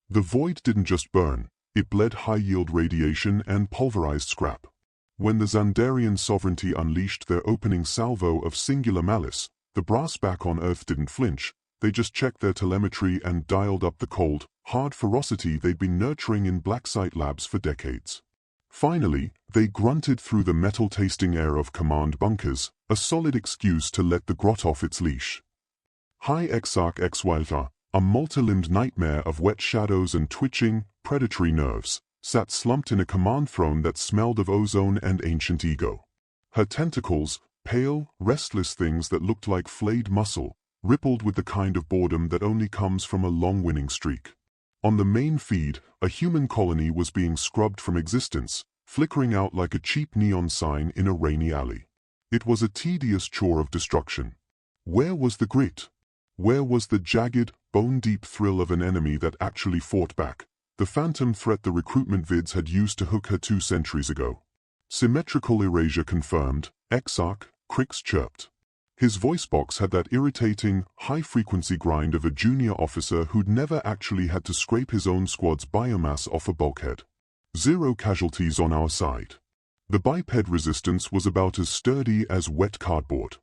The void didn't just burn, it bled high-yield radiation and pulverized scrap. When the Xandarian Sovereignty unleashed their opening salvo of singular malice, the brass back on Earth didn't flinch. They just checked their telemetry and dialed up the cold, hard ferocity they'd been nurturing in black site labs for decades. Finally, they grunted through the metal-tasting air of command bunkers, a solid excuse to let the grot off its leash. High Exarch Xylth-Rha, a multi-limbed nightmare of wet shadows and twitching, predatory nerves, sat slumped in a command throne that smelled of ozone and ancient ego. Her tentacles, pale, restless things that looked like flayed muscle, rippled with the kind of boredom that only comes from a long winning streak. On the main feed, a human colony was being scrubbed from existence, flickering out like a cheap neon sign in a rainy alley. It was a tedious chore of destruction. Where was the grit? Where was the jagged, bone-deep thrill of an enemy that actually fought back? The phantom threat the recruitment vids had used to hook her 2 centuries ago. Symmetrical erasure confirmed, Exarch, Crix chirped. His voice box had that irritating, high-frequency grind of a junior officer who'd never actually had to scrape his own squad's biomass off a bulkhead. 0 casualties on our side. The biped resistance was about as sturdy as wet cardboard.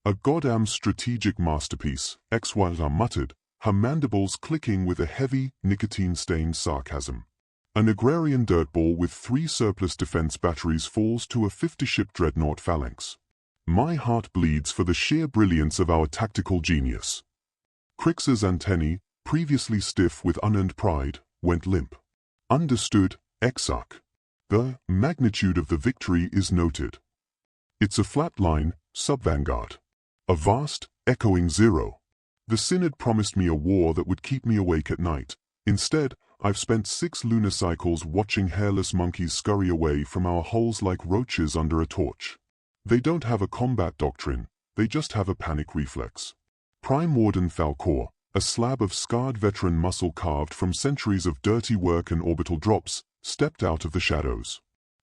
A goddamn strategic masterpiece, Xylth-Rha muttered, her mandibles clicking with a heavy, nicotine-stained sarcasm. An agrarian dirtball with 3 surplus defense batteries falls to a 50-ship dreadnought phalanx. My heart bleeds for the sheer brilliance of our tactical genius. Crix's antennae, previously stiff with unearned pride, went limp. Understood, Exarch. The magnitude of the victory is noted. It's a flat line, sub-vanguard. A vast, echoing 0. The Synod promised me a war that would keep me awake at night. Instead, I've spent 6 lunar cycles watching hairless monkeys scurry away from our holes like roaches under a torch. They don't have a combat doctrine, they just have a panic reflex. Prime Warden Falcor, a slab of scarred veteran muscle carved from centuries of dirty work and orbital drops, stepped out of the shadows.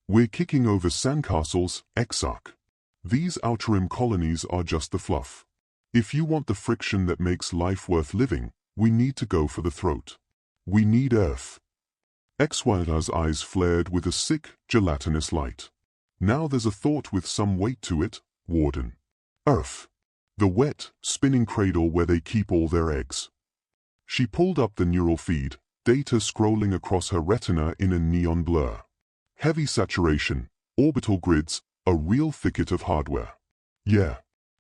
We're kicking over sandcastles, Exarch. These outer-rim colonies are just the fluff. If you want the friction that makes life worth living, we need to go for the throat. We need Earth. Xylth-Rha's eyes flared with a sick, gelatinous light. Now there's a thought with some weight to it, Warden. Earth. The wet, spinning cradle where they keep all their eggs. She pulled up the neural feed, data scrolling across her retina in a neon blur. Heavy saturation, orbital grids, a real thicket of hardware. Yeah.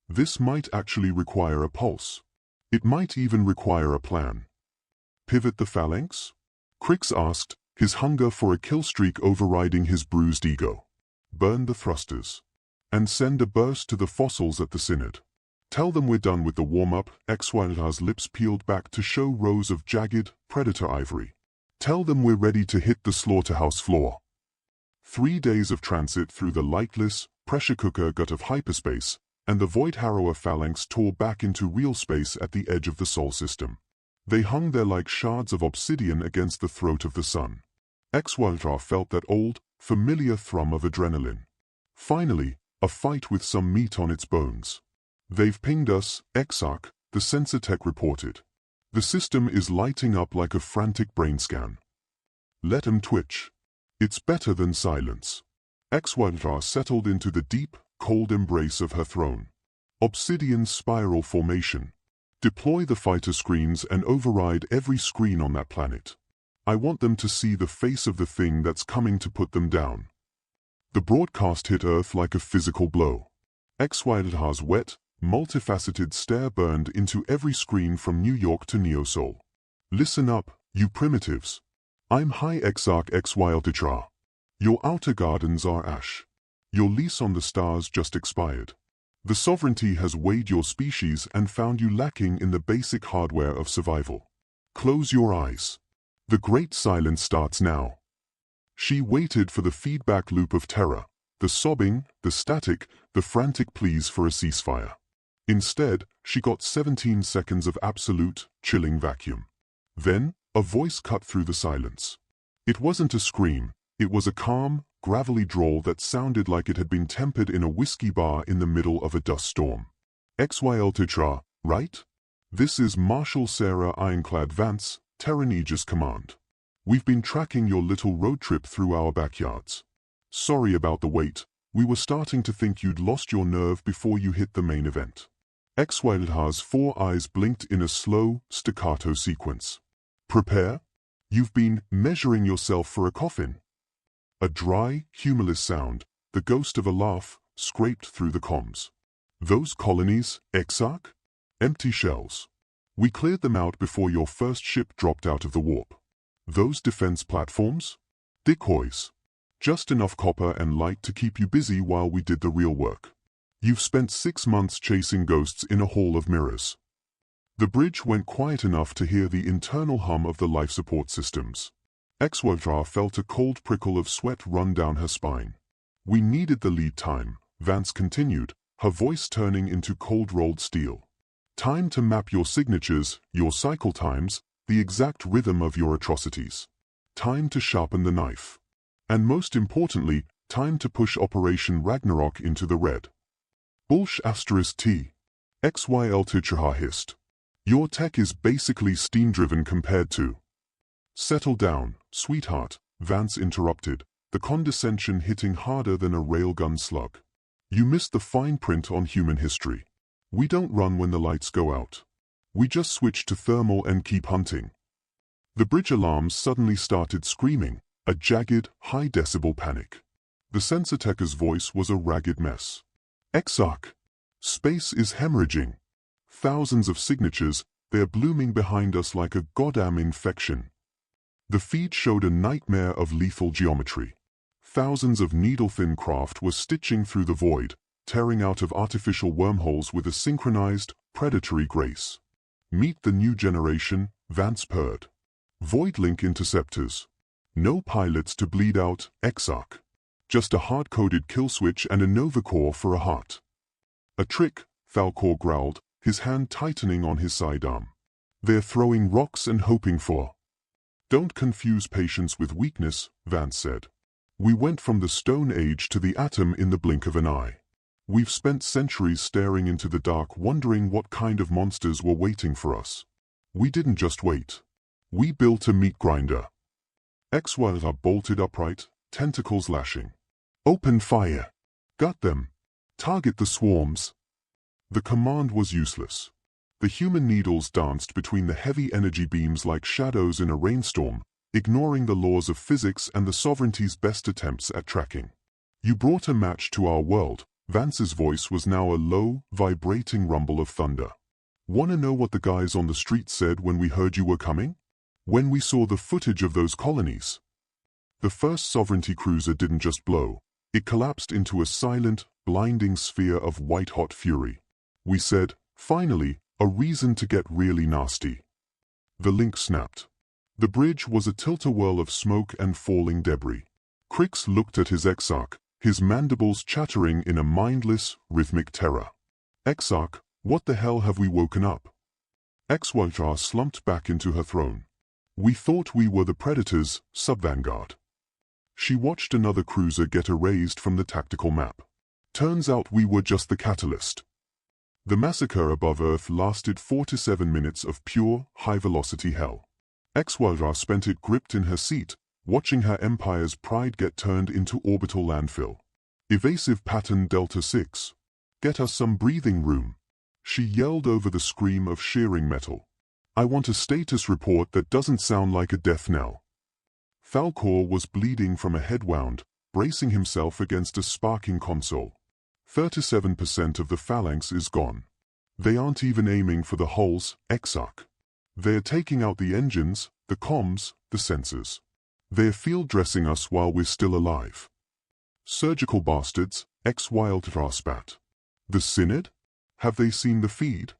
This might actually require a pulse. It might even require a plan. Pivot the phalanx? Crix asked, his hunger for a kill streak overriding his bruised ego. Burn the thrusters. And send a burst to the fossils at the Synod. Tell them we're done with the warm-up. Xylth-Rha's lips peeled back to show rows of jagged, predator ivory. Tell them we're ready to hit the slaughterhouse floor. 3 days of transit through the lightless, pressure cooker gut of hyperspace, and the Void Harrower phalanx tore back into real space at the edge of the Sol system. They hung there like shards of obsidian against the throat of the sun. Xylth-Rha felt that old, familiar thrum of adrenaline. Finally, a fight with some meat on its bones. They've pinged us, Exarch, the sensor tech reported. The system is lighting up like a frantic brain scan. Let 'em twitch. It's better than silence. Xylth-Rha settled into the deep, cold embrace of her throne. Obsidian spiral formation. Deploy the fighter screens and override every screen on that planet. I want them to see the face of the thing that's coming to put them down. The broadcast hit Earth like a physical blow. Xylth-Rha's wet, multifaceted stare burned into every screen from New York to Neo-Sol. Listen up, you primitives. I'm High Exarch Xylth-Rha. Your outer gardens are ash. Your lease on the stars just expired. The Sovereignty has weighed your species and found you lacking in the basic hardware of survival. Close your eyes. The great silence starts now. She waited for the feedback loop of terror, the sobbing, the static, the frantic pleas for a ceasefire. Instead, she got 17 seconds of absolute, chilling vacuum. Then, a voice cut through the silence. It wasn't a scream, it was a calm, gravelly drawl that sounded like it had been tempered in a whiskey bar in the middle of a dust storm. Xylth-Rha, right? This is Marshal Sarah Ironclad Vance, Terran Aegis Command. We've been tracking your little road trip through our backyards. Sorry about the wait, we were starting to think you'd lost your nerve before you hit the main event. Xylth-Rha's 4 eyes blinked in a slow, staccato sequence. Prepare? You've been measuring yourself for a coffin. A dry, humorless sound, the ghost of a laugh, scraped through the comms. Those colonies, Exarch? Empty shells. We cleared them out before your first ship dropped out of the warp. Those defense platforms? Decoys. Just enough copper and light to keep you busy while we did the real work. You've spent 6 months chasing ghosts in a hall of mirrors. The bridge went quiet enough to hear the internal hum of the life support systems. Xylth-Rha felt a cold prickle of sweat run down her spine. We needed the lead time, Vance continued, her voice turning into cold-rolled steel. Time to map your signatures, your cycle times, the exact rhythm of your atrocities. Time to sharpen the knife. And most importantly, time to push Operation Ragnarok into the red. Bullsh *T. Xylth-Rha hissed. Your tech is basically steam-driven compared to... Settle down, sweetheart, Vance interrupted, the condescension hitting harder than a railgun slug. You missed the fine print on human history. We don't run when the lights go out. We just switch to thermal and keep hunting. The bridge alarms suddenly started screaming, a jagged, high-decibel panic. The sensor tech's voice was a ragged mess. Exarch. Space is hemorrhaging. Thousands of signatures, they're blooming behind us like a goddamn infection. The feed showed a nightmare of lethal geometry. Thousands of needle-thin craft were stitching through the void, tearing out of artificial wormholes with a synchronized, predatory grace. Meet the new generation, Vance purred. Void-link interceptors. No pilots to bleed out, Exarch. Just a hard-coded kill switch and a Nova core for a heart. A trick, Falcor growled, his hand tightening on his sidearm. They're throwing rocks and hoping for... Don't confuse patience with weakness, Vance said. We went from the Stone Age to the atom in the blink of an eye. We've spent centuries staring into the dark wondering what kind of monsters were waiting for us. We didn't just wait. We built a meat grinder. Xylth-Rha bolted upright, tentacles lashing. Open fire. Gut them. Target the swarms. The command was useless. The human needles danced between the heavy energy beams like shadows in a rainstorm, ignoring the laws of physics and the Sovereignty's best attempts at tracking. You brought a match to our world. Vance's voice was now a low, vibrating rumble of thunder. Wanna know what the guys on the street said when we heard you were coming? When we saw the footage of those colonies? The first Sovereignty cruiser didn't just blow. It collapsed into a silent, blinding sphere of white-hot fury. We said, finally, a reason to get really nasty. The link snapped. The bridge was a tilt-a-whirl of smoke and falling debris. Crix looked at his Exarch, his mandibles chattering in a mindless, rhythmic terror. Exarch, what the hell have we woken up? Xylth-Rha slumped back into her throne. We thought we were the predators, sub-vanguard. She watched another cruiser get erased from the tactical map. Turns out we were just the catalyst. The massacre above Earth lasted 4 to 7 minutes of pure, high-velocity hell. Xylth-Rha spent it gripped in her seat, watching her empire's pride get turned into orbital landfill. Evasive pattern Delta 6. Get us some breathing room. She yelled over the scream of shearing metal. I want a status report that doesn't sound like a death knell. Falcor was bleeding from a head wound, bracing himself against a sparking console. 37% of the phalanx is gone. They aren't even aiming for the hulls, Exarch. They're taking out the engines, the comms, the sensors. They're field dressing us while we're still alive. Surgical bastards, Xylth-Rha spat. The Synod? Have they seen the feed?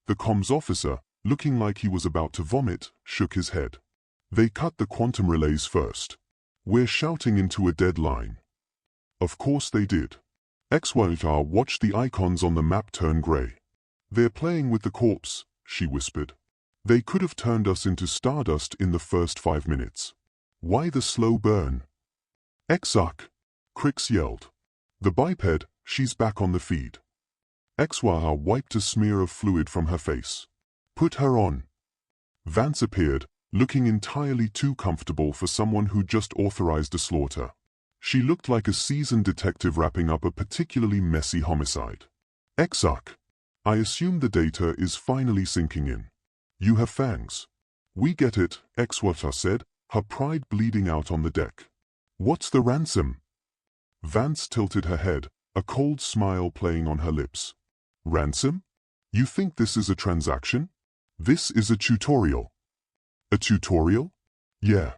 The comms officer, looking like he was about to vomit, shook his head. They cut the quantum relays first. We're shouting into a dead line. Of course they did. Xylth-Rha watched the icons on the map turn gray. They're playing with the corpse, she whispered. They could have turned us into stardust in the first 5 minutes. Why the slow burn? Exarch! Crix yelled. The biped, she's back on the feed. Xylth-Rha wiped a smear of fluid from her face. Put her on. Vance appeared, looking entirely too comfortable for someone who just authorized a slaughter. She looked like a seasoned detective wrapping up a particularly messy homicide. Exarch. I assume the data is finally sinking in. You have fangs. We get it, Xandarian said, her pride bleeding out on the deck. What's the ransom? Vance tilted her head, a cold smile playing on her lips. Ransom? You think this is a transaction? This is a tutorial. A tutorial? Yeah.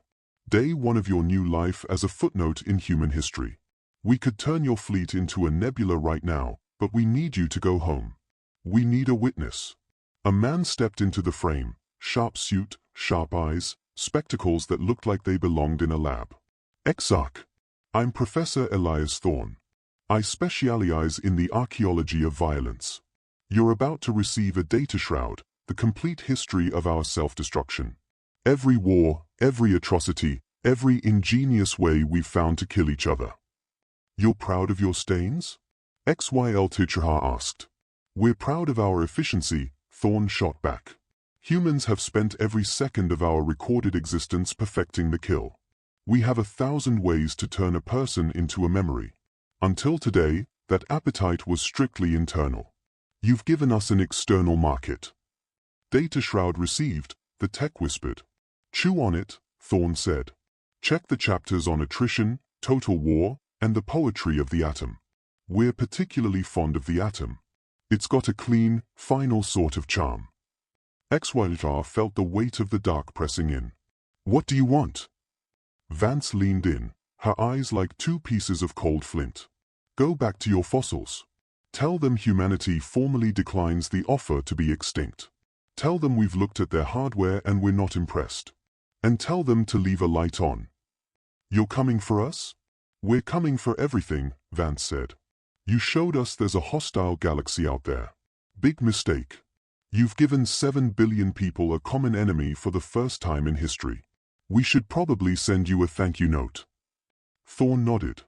Day 1 of your new life as a footnote in human history. We could turn your fleet into a nebula right now, but we need you to go home. We need a witness. A man stepped into the frame, sharp suit, sharp eyes, spectacles that looked like they belonged in a lab. Exarch. I'm Professor Elias Thorne. I specialize in the archaeology of violence. You're about to receive a data shroud, the complete history of our self-destruction. Every war, every atrocity, every ingenious way we've found to kill each other. You're proud of your stains? Xylth-Rha asked. We're proud of our efficiency, Thorne shot back. Humans have spent every second of our recorded existence perfecting the kill. We have 1,000 ways to turn a person into a memory. Until today, that appetite was strictly internal. You've given us an external market. Data shroud received, the tech whispered. Chew on it, Thorne said. Check the chapters on attrition, total war, and the poetry of the atom. We're particularly fond of the atom. It's got a clean, final sort of charm. Xandarian felt the weight of the dark pressing in. What do you want? Vance leaned in, her eyes like 2 pieces of cold flint. Go back to your fossils. Tell them humanity formally declines the offer to be extinct. Tell them we've looked at their hardware and we're not impressed. And tell them to leave a light on. You're coming for us? We're coming for everything, Vance said. You showed us there's a hostile galaxy out there. Big mistake. You've given 7 billion people a common enemy for the first time in history. We should probably send you a thank you note. Thorne nodded.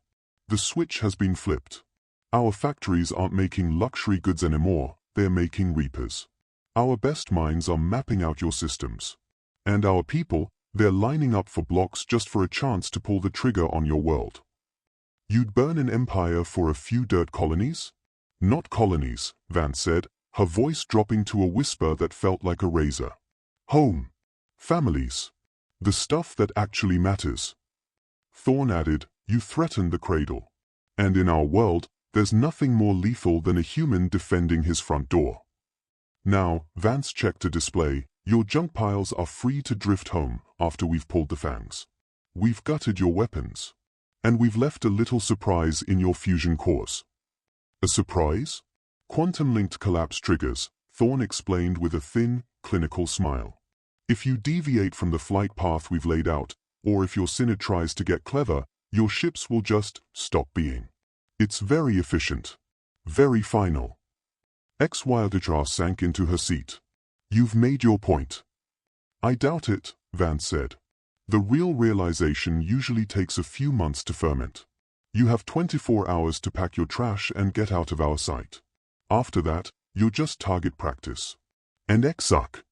The switch has been flipped. Our factories aren't making luxury goods anymore, they're making reapers. Our best minds are mapping out your systems. And our people, they're lining up for blocks just for a chance to pull the trigger on your world. You'd burn an empire for a few dirt colonies? Not colonies, Vance said, her voice dropping to a whisper that felt like a razor. Home. Families. The stuff that actually matters. Thorne added, you threatened the cradle. And in our world, there's nothing more lethal than a human defending his front door. Now, Vance checked a display, your junk piles are free to drift home after we've pulled the fangs. We've gutted your weapons. And we've left a little surprise in your fusion cores. A surprise? Quantum-linked collapse triggers, Thorne explained with a thin, clinical smile. If you deviate from the flight path we've laid out, or if your synod tries to get clever, your ships will just stop being. It's very efficient. Very final. Xandarian sank into her seat. You've made your point. I doubt it, Vance said. The real realization usually takes a few months to ferment. You have 24 hours to pack your trash and get out of our sight. After that, you're just target practice. And Exarch.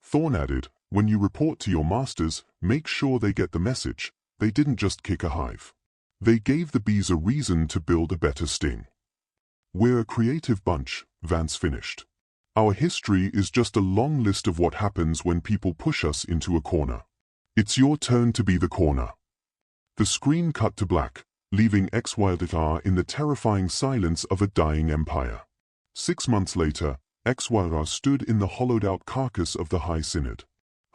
Thorne added, when you report to your masters, make sure they get the message. They didn't just kick a hive. They gave the bees a reason to build a better sting. We're a creative bunch, Vance finished. Our history is just a long list of what happens when people push us into a corner. It's your turn to be the corner. The screen cut to black, leaving Xandarian in the terrifying silence of a dying empire. 6 months later, Xandarian stood in the hollowed-out carcass of the High Synod.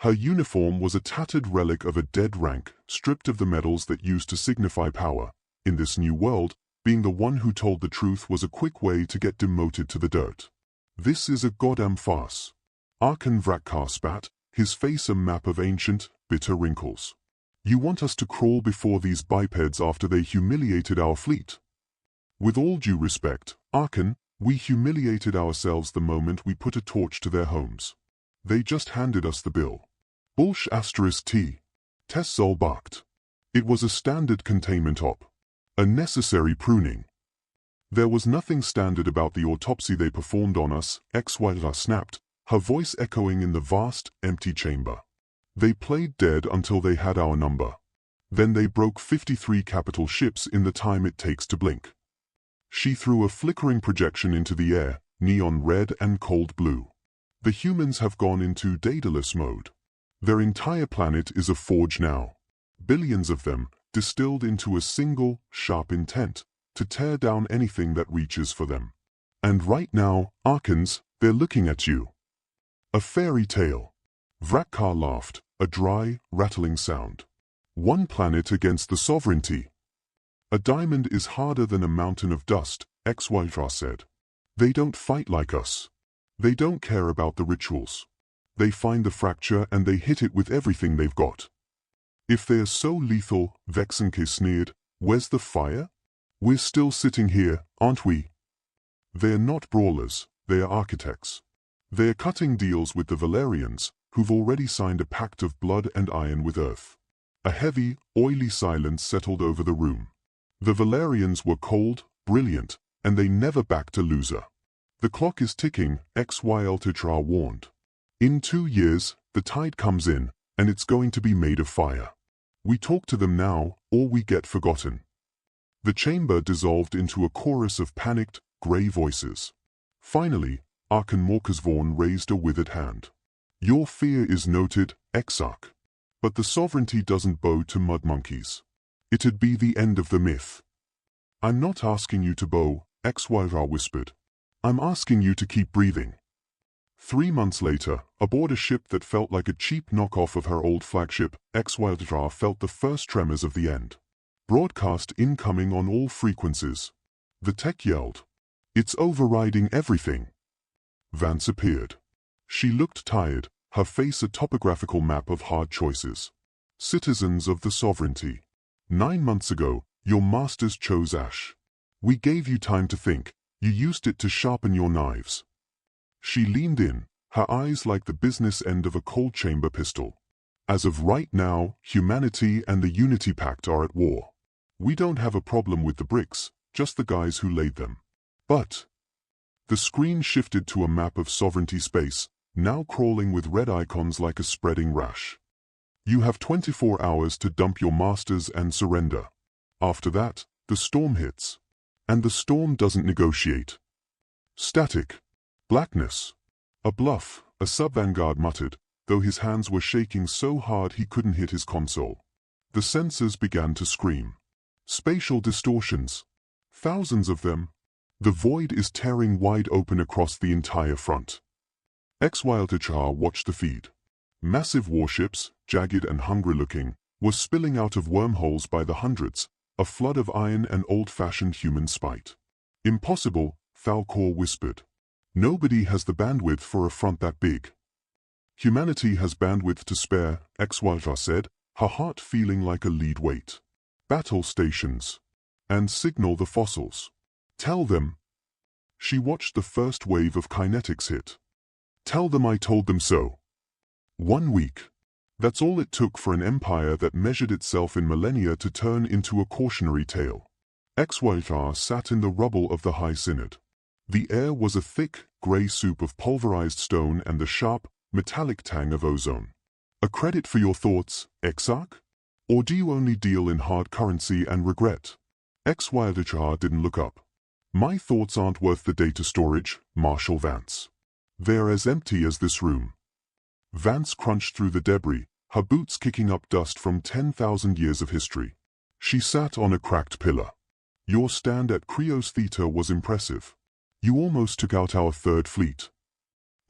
Her uniform was a tattered relic of a dead rank, stripped of the medals that used to signify power. In this new world, being the one who told the truth was a quick way to get demoted to the dirt. This is a goddamn farce. Arkan Vrakkar spat, his face a map of ancient, bitter wrinkles. You want us to crawl before these bipeds after they humiliated our fleet? With all due respect, Arkan, we humiliated ourselves the moment we put a torch to their homes. They just handed us the bill. Bullsh *T. Tessol barked. It was a standard containment op. A necessary pruning. There was nothing standard about the autopsy they performed on us, Xandarian snapped, her voice echoing in the vast, empty chamber. They played dead until they had our number. Then they broke 53 capital ships in the time it takes to blink. She threw a flickering projection into the air, neon red and cold blue. The humans have gone into Daedalus mode. Their entire planet is a forge now. Billions of them, distilled into a single, sharp intent, to tear down anything that reaches for them. And right now, Arkans, they're looking at you. A fairy tale. Vrakar laughed, a dry, rattling sound. One planet against the sovereignty. A diamond is harder than a mountain of dust, HFY said. They don't fight like us. They don't care about the rituals. They find the fracture and they hit it with everything they've got. If they're so lethal, Vexenke sneered, where's the fire? We're still sitting here, aren't we? They're not brawlers, they're architects. They're cutting deals with the Valerians, who've already signed a pact of blood and iron with Earth. A heavy, oily silence settled over the room. The Valerians were cold, brilliant, and they never backed a loser. The clock is ticking, Xylth-Rha warned. In 2 years, the tide comes in, and it's going to be made of fire. We talk to them now, or we get forgotten. The chamber dissolved into a chorus of panicked, grey voices. Finally, Archon Morkasvorn raised a withered hand. Your fear is noted, Exarch. But the sovereignty doesn't bow to mud monkeys. It'd be the end of the myth. I'm not asking you to bow, Xylth-Rha whispered. I'm asking you to keep breathing. 3 months later, aboard a ship that felt like a cheap knockoff of her old flagship, Xylth-Rha felt the first tremors of the end. Broadcast incoming on all frequencies. The tech yelled. It's overriding everything. Vance appeared. She looked tired, her face a topographical map of hard choices. Citizens of the sovereignty. 9 months ago, your masters chose ash. We gave you time to think. You used it to sharpen your knives. She leaned in, her eyes like the business end of a cold chamber pistol. As of right now, humanity and the Unity Pact are at war. We don't have a problem with the bricks, just the guys who laid them. But the screen shifted to a map of sovereignty space, now crawling with red icons like a spreading rash. You have 24 hours to dump your masters and surrender. After that, the storm hits. And the storm doesn't negotiate. Static. Blackness. A bluff, a sub-vanguard muttered, though his hands were shaking so hard he couldn't hit his console. The sensors began to scream. Spatial distortions. Thousands of them. The void is tearing wide open across the entire front. Xylth-Rha watched the feed. Massive warships, jagged and hungry-looking, were spilling out of wormholes by the hundreds, a flood of iron and old-fashioned human spite. Impossible, Falcor whispered. Nobody has the bandwidth for a front that big. Humanity has bandwidth to spare, Xylth-Rha said, her heart feeling like a lead weight. Battle stations. And signal the fossils. Tell them. She watched the first wave of kinetics hit. Tell them I told them so. 1 week. That's all it took for an empire that measured itself in millennia to turn into a cautionary tale. Xylth-Rha sat in the rubble of the High Synod. The air was a thick, grey soup of pulverized stone and the sharp, metallic tang of ozone. A credit for your thoughts, Exarch? Or do you only deal in hard currency and regret? Xylth-Rha didn't look up. My thoughts aren't worth the data storage, Marshal Vance. They're as empty as this room. Vance crunched through the debris, her boots kicking up dust from 10,000 years of history. She sat on a cracked pillar. Your stand at Krios Theta was impressive. You almost took out our third fleet.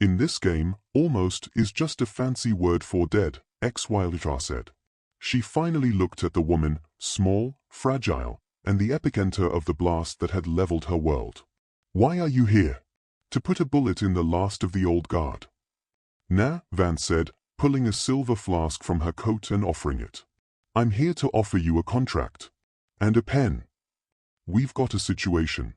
In this game, almost is just a fancy word for dead, Xylth-Rha said. She finally looked at the woman, small, fragile, and the epicenter of the blast that had leveled her world. Why are you here? To put a bullet in the last of the old guard. Nah, Vance said, pulling a silver flask from her coat and offering it. I'm here to offer you a contract. And a pen. We've got a situation.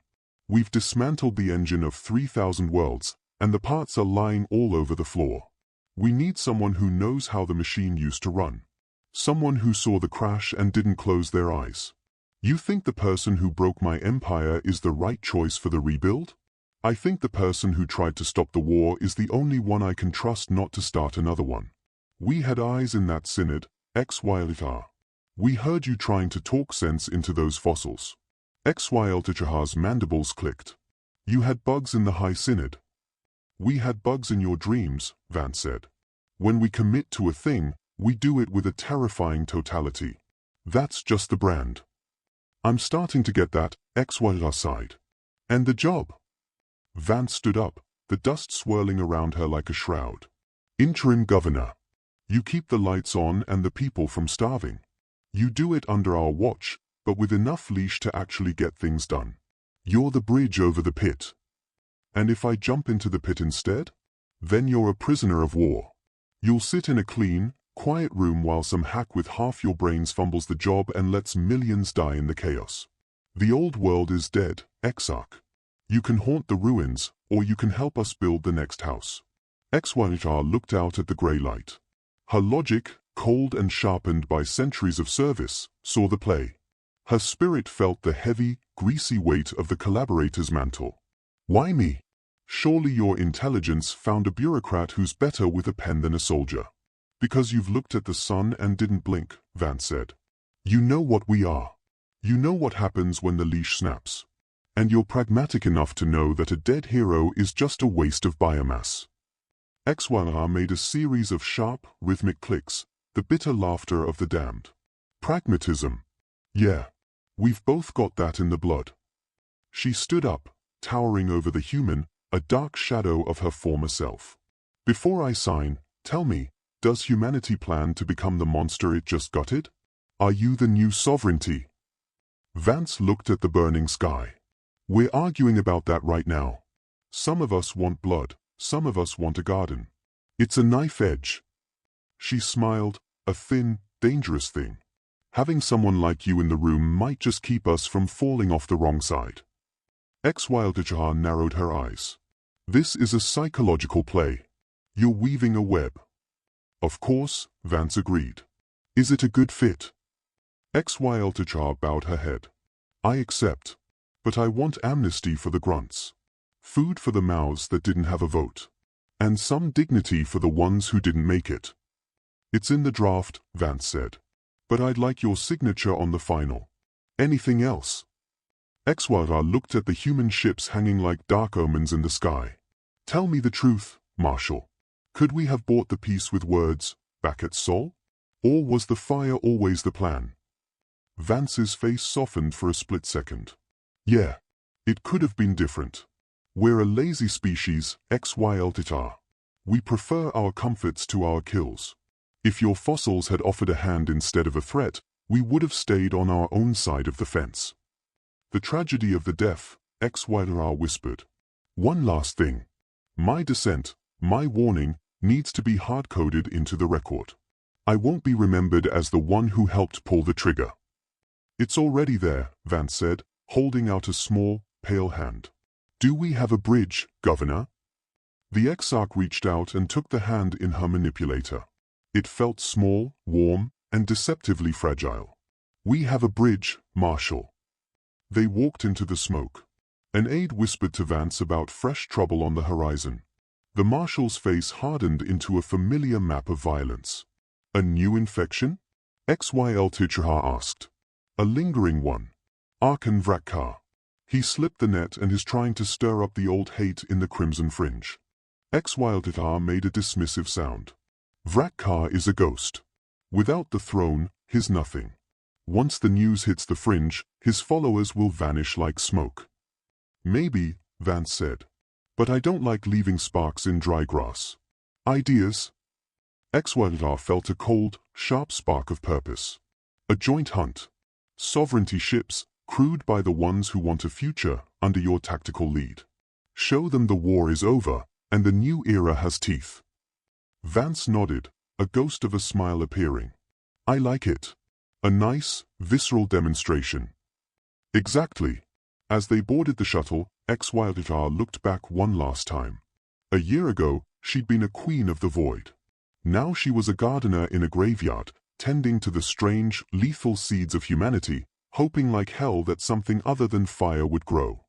We've dismantled the engine of 3,000 worlds, and the parts are lying all over the floor. We need someone who knows how the machine used to run. Someone who saw the crash and didn't close their eyes. You think the person who broke my empire is the right choice for the rebuild? I think the person who tried to stop the war is the only one I can trust not to start another one. We had eyes in that synod, Xylth-Rha. We heard you trying to talk sense into those fossils. Xylth-Rha's mandibles clicked. You had bugs in the High Synod. We had bugs in your dreams, Vance said. When we commit to a thing, we do it with a terrifying totality. That's just the brand. I'm starting to get that, Xylth-Rha sighed. And the job? Vance stood up, the dust swirling around her like a shroud. Interim governor. You keep the lights on and the people from starving. You do it under our watch, but with enough leash to actually get things done. You're the bridge over the pit. And if I jump into the pit instead? Then you're a prisoner of war. You'll sit in a clean, quiet room while some hack with half your brains fumbles the job and lets millions die in the chaos. The old world is dead, Exarch. You can haunt the ruins, or you can help us build the next house. Xandarian looked out at the grey light. Her logic, cold and sharpened by centuries of service, saw the play. Her spirit felt the heavy, greasy weight of the collaborator's mantle. Why me? Surely your intelligence found a bureaucrat who's better with a pen than a soldier. Because you've looked at the sun and didn't blink, Vance said. You know what we are. You know what happens when the leash snaps. And you're pragmatic enough to know that a dead hero is just a waste of biomass. Xandarian made a series of sharp, rhythmic clicks, the bitter laughter of the damned. Pragmatism. Yeah. We've both got that in the blood. She stood up, towering over the human, a dark shadow of her former self. Before I sign, tell me, does humanity plan to become the monster it just gutted? Are you the new sovereignty? Vance looked at the burning sky. We're arguing about that right now. Some of us want blood, some of us want a garden. It's a knife edge. She smiled, a thin, dangerous thing. Having someone like you in the room might just keep us from falling off the wrong side. Xylth-Rha narrowed her eyes. This is a psychological play. You're weaving a web. Of course, Vance agreed. Is it a good fit? Xylth-Rha bowed her head. I accept. But I want amnesty for the grunts. Food for the mouths that didn't have a vote. And some dignity for the ones who didn't make it. It's in the draft, Vance said. But I'd like your signature on the final. Anything else? Xandarian looked at the human ships hanging like dark omens in the sky. Tell me the truth, Marshal. Could we have bought the peace with words, back at Sol? Or was the fire always the plan? Vance's face softened for a split second. Yeah. It could have been different. We're a lazy species, Xylth-Rha. We prefer our comforts to our kills. If your fossils had offered a hand instead of a threat, we would have stayed on our own side of the fence. The tragedy of the deaf, Xandarian whispered. One last thing. My dissent, my warning, needs to be hard-coded into the record. I won't be remembered as the one who helped pull the trigger. It's already there, Vance said, holding out a small, pale hand. Do we have a bridge, Governor? The Exarch reached out and took the hand in her manipulator. It felt small, warm, and deceptively fragile. We have a bridge, Marshal. They walked into the smoke. An aide whispered to Vance about fresh trouble on the horizon. The Marshal's face hardened into a familiar map of violence. A new infection? Xylth-Rha asked. A lingering one. Arkan Vrakkar. He slipped the net and is trying to stir up the old hate in the Crimson Fringe. Xylth-Rha made a dismissive sound. Vrakkar is a ghost. Without the throne, he's nothing. Once the news hits the Fringe, his followers will vanish like smoke. Maybe, Vance said. But I don't like leaving sparks in dry grass. Ideas? Xandarian felt a cold, sharp spark of purpose. A joint hunt. Sovereignty ships, crewed by the ones who want a future, under your tactical lead. Show them the war is over, and the new era has teeth. Vance nodded, a ghost of a smile appearing. I like it. A nice, visceral demonstration. Exactly. As they boarded the shuttle, Xandarian looked back one last time. A year ago, she'd been a queen of the void. Now she was a gardener in a graveyard, tending to the strange, lethal seeds of humanity, hoping like hell that something other than fire would grow.